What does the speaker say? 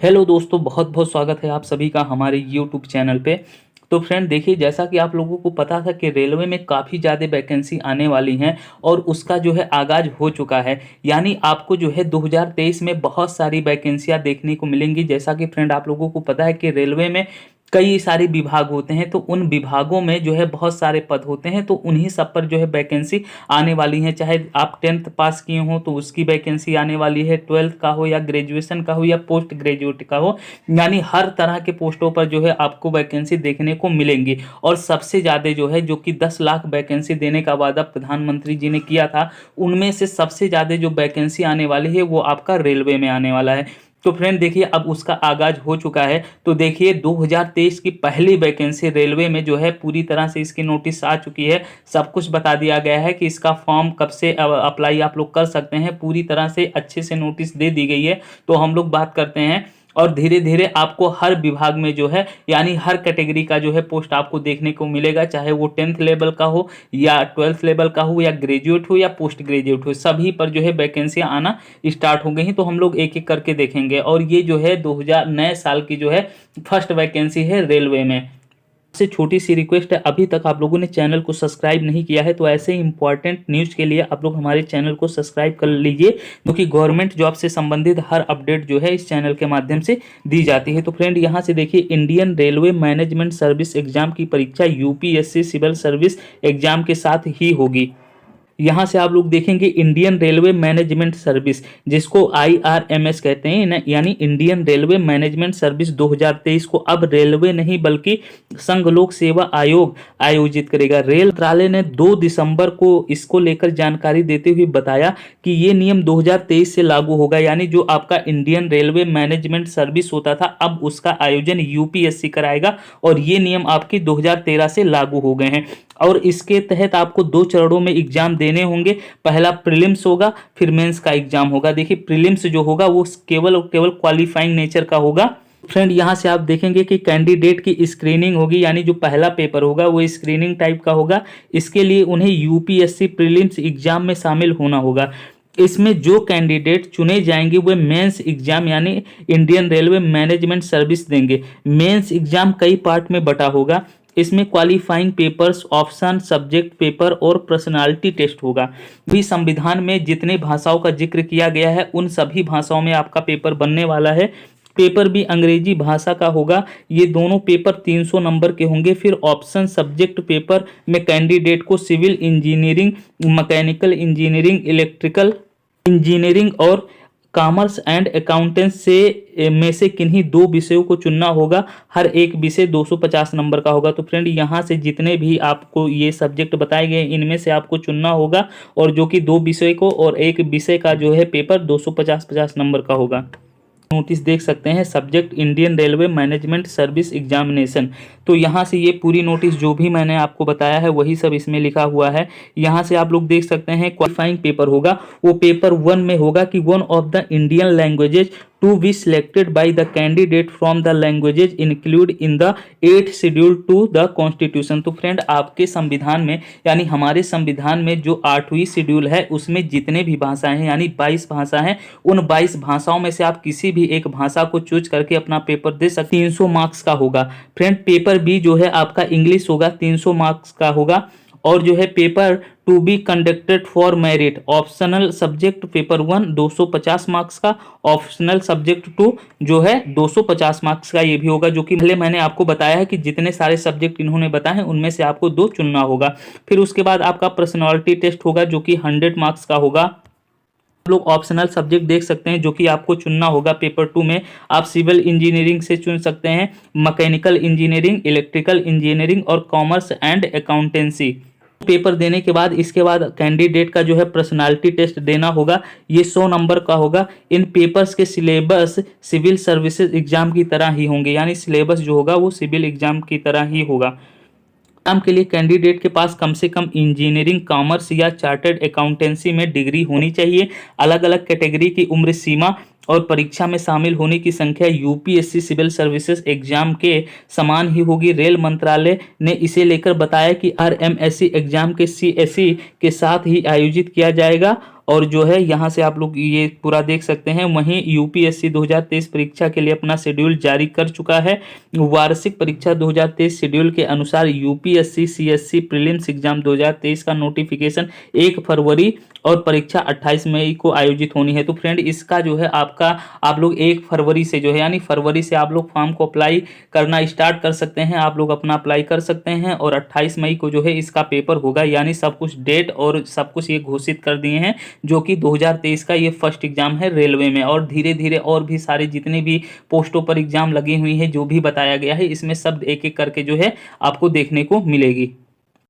Hello दोस्तों, बहुत बहुत स्वागत है आप सभी का हमारे यूट्यूब चैनल पे। तो फ्रेंड देखिए, जैसा कि आप लोगों को पता था कि रेलवे में काफ़ी ज़्यादा वैकेंसी आने वाली हैं और उसका जो है आगाज हो चुका है। यानी आपको जो है 2023 में बहुत सारी वैकेंसियां देखने को मिलेंगी। जैसा कि फ्रेंड आप लोगों को पता है कि रेलवे में कई सारे विभाग होते हैं, तो उन विभागों में जो है बहुत सारे पद होते हैं, तो उन्हीं सब पर जो है वैकेंसी आने वाली है। चाहे आप 10th पास किए हो तो उसकी वैकेंसी आने वाली है, 12th का हो या ग्रेजुएशन का हो या पोस्ट ग्रेजुएट का हो, यानी हर तरह के पोस्टों पर जो है आपको वैकेंसी देखने को मिलेंगी। और सबसे ज़्यादा जो है, जो कि 10 लाख वैकेंसी देने का वादा प्रधानमंत्री जी ने किया था, उनमें से सबसे ज़्यादा जो वैकेंसी आने वाली है वो आपका रेलवे में आने वाला है। तो फ्रेंड देखिए, अब उसका आगाज हो चुका है। तो देखिए 2023 की पहली वैकेंसी रेलवे में जो है पूरी तरह से इसकी नोटिस आ चुकी है। सब कुछ बता दिया गया है कि इसका फॉर्म कब से अप्लाई आप लोग कर सकते हैं, पूरी तरह से अच्छे से नोटिस दे दी गई है। तो हम लोग बात करते हैं और धीरे धीरे आपको हर विभाग में जो है, यानी हर कैटेगरी का जो है पोस्ट आपको देखने को मिलेगा। चाहे वो 10th लेवल का हो या 12th लेवल का हो या ग्रेजुएट हो या पोस्ट ग्रेजुएट हो, सभी पर जो है वैकेंसियां आना स्टार्ट हो गई हैं। तो हम लोग एक एक करके देखेंगे। और ये जो है 2000 नए साल की जो है फर्स्ट वैकेंसी है रेलवे में। से छोटी सी रिक्वेस्ट है, अभी तक आप लोगों ने चैनल को सब्सक्राइब नहीं किया है तो ऐसे ही इंपॉर्टेंट न्यूज़ के लिए आप लोग हमारे चैनल को सब्सक्राइब कर लीजिए, क्योंकि गवर्नमेंट जॉब से संबंधित हर अपडेट जो है इस चैनल के माध्यम से दी जाती है। तो फ्रेंड यहाँ से देखिए, Indian railway management service exam की परीक्षा यूपीएससी सिविल सर्विस एग्जाम के साथ ही होगी। यहाँ से आप लोग देखेंगे इंडियन रेलवे मैनेजमेंट सर्विस, जिसको आईआरएमएस कहते हैं ना, यानी इंडियन रेलवे मैनेजमेंट सर्विस 2023 को अब रेलवे नहीं बल्कि संघ लोक सेवा आयोग आयोजित करेगा। रेल मंत्रालय ने 2 दिसंबर को इसको लेकर जानकारी देते हुए बताया कि ये नियम 2023 से लागू होगा। यानी जो आपका इंडियन रेलवे मैनेजमेंट सर्विस होता था, अब उसका आयोजन यूपीएससी कराएगा और ये नियम आपकी 2013 से लागू हो गए हैं। और इसके तहत आपको 2 चरणों में एग्जाम देने होंगे। पहला प्रीलिम्स होगा, फिर मेंस का एग्जाम होगा। देखिए प्रीलिम्स जो होगा वो केवल और केवल क्वालिफाइंग नेचर का होगा। फ्रेंड यहाँ से आप देखेंगे कि कैंडिडेट की स्क्रीनिंग होगी, यानी जो पहला पेपर होगा वो स्क्रीनिंग टाइप का होगा। इसके लिए उन्हें यूपीएससी प्रीलिम्स एग्जाम में शामिल होना होगा। इसमें जो कैंडिडेट चुने जाएंगे वे मेंस एग्जाम यानी इंडियन रेलवे मैनेजमेंट सर्विस देंगे। मेंस एग्जाम कई पार्ट में बटा होगा। इसमें qualifying papers, option, subject paper और पर्सनालिटी टेस्ट होगा। भी संविधान में जितने भाषाओं का जिक्र किया गया है उन सभी भाषाओं में आपका पेपर बनने वाला है। पेपर भी अंग्रेजी भाषा का होगा। ये दोनों पेपर 300 नंबर के होंगे। फिर ऑप्शन सब्जेक्ट पेपर में कैंडिडेट को civil engineering, mechanical engineering, electrical engineering और कॉमर्स एंड अकाउंटेंस से में से किन्हीं 2 विषयों को चुनना होगा। हर एक विषय 250 नंबर का होगा। तो फ्रेंड यहाँ से जितने भी आपको ये सब्जेक्ट बताए गए इनमें से आपको चुनना होगा, और जो कि 2 विषय को और एक विषय का जो है पेपर 250 नंबर का होगा। नोटिस देख सकते हैं, subject Indian railway management service examination. तो यहाँ से ये पूरी नोटिस जो भी मैंने आपको बताया है वही सब इसमें लिखा हुआ है। यहाँ से आप लोग देख सकते हैं क्वालिफाइंग पेपर होगा, वो पेपर 1 में होगा कि one of the Indian languages to be selected by the candidate from the languages include in the 8th schedule to the constitution. तो फ्रेंड आपके संविधान में, यानी हमारे संविधान में जो 8वीं शेड्यूल है उसमें जितने भी भाषाएं हैं, यानी 22 भाषा हैं, उन 22 भाषाओं में से आप किसी भी एक भाषा को चूज करके अपना पेपर दे सकते। 300 मार्क्स का होगा। फ्रेंड पेपर बी जो है आपका इंग्लिश होगा, 300 मार्क्स का होगा। और जो है paper to be conducted for merit, optional subject paper 1 250 marks का, ऑप्शनल सब्जेक्ट 2 जो है 250 मार्क्स का ये भी होगा। जो कि पहले मैंने आपको बताया है कि जितने सारे सब्जेक्ट इन्होंने बताए हैं उनमें से आपको 2 चुनना होगा। फिर उसके बाद आपका पर्सनालिटी टेस्ट होगा जो कि 100 मार्क्स का होगा। आप लोग ऑप्शनल सब्जेक्ट देख सकते हैं जो कि आपको चुनना होगा। पेपर 2 में आप सिविल इंजीनियरिंग से चुन सकते हैं, मैकेनिकल इंजीनियरिंग, इलेक्ट्रिकल इंजीनियरिंग और कॉमर्स एंड अकाउंटेंसी। पेपर देने के बाद इसके बाद कैंडिडेट का जो है पर्सनालिटी टेस्ट देना होगा। ये 100 नंबर का होगा। इन पेपर्स के सिलेबस सिविल सर्विसेज एग्जाम की तरह ही होंगे, यानी सिलेबस जो होगा वो सिविल एग्जाम की तरह ही होगा। एग्जाम के लिए कैंडिडेट के पास कम से कम इंजीनियरिंग, कॉमर्स या चार्टर्ड अकाउंटेंसी में डिग्री होनी चाहिए। अलग अलग कैटेगरी की उम्र सीमा और परीक्षा में शामिल होने की संख्या यूपीएससी सिविल सर्विसेज एग्जाम के समान ही होगी। रेल मंत्रालय ने इसे लेकर बताया कि आरएमएससी एग्जाम के सीएससी के साथ ही आयोजित किया जाएगा और जो है यहाँ से आप लोग ये पूरा देख सकते हैं। वहीं यूपीएससी 2023 परीक्षा के लिए अपना शेड्यूल जारी कर चुका है। वार्षिक परीक्षा 2023 शेड्यूल के अनुसार यूपीएससी सीएससी प्रीलिम्स एग्जाम 2023 का नोटिफिकेशन 1 फरवरी और परीक्षा 28 मई को आयोजित होनी है। तो फ्रेंड इसका जो है आपका आप लोग 1 फरवरी से जो है यानी फरवरी से आप लोग फॉर्म को अप्लाई करना स्टार्ट कर सकते हैं। आप लोग अपना अप्लाई कर सकते हैं और 28 मई को जो है इसका पेपर होगा, यानी सब कुछ डेट और सब कुछ ये घोषित कर दिए हैं, जो कि 2023 का ये फर्स्ट एग्जाम है रेलवे में। और धीरे धीरे और भी सारे जितने भी पोस्टों पर एग्जाम लगी हुई है जो भी बताया गया है, इसमें सब एक एक करके जो है आपको देखने को मिलेगी।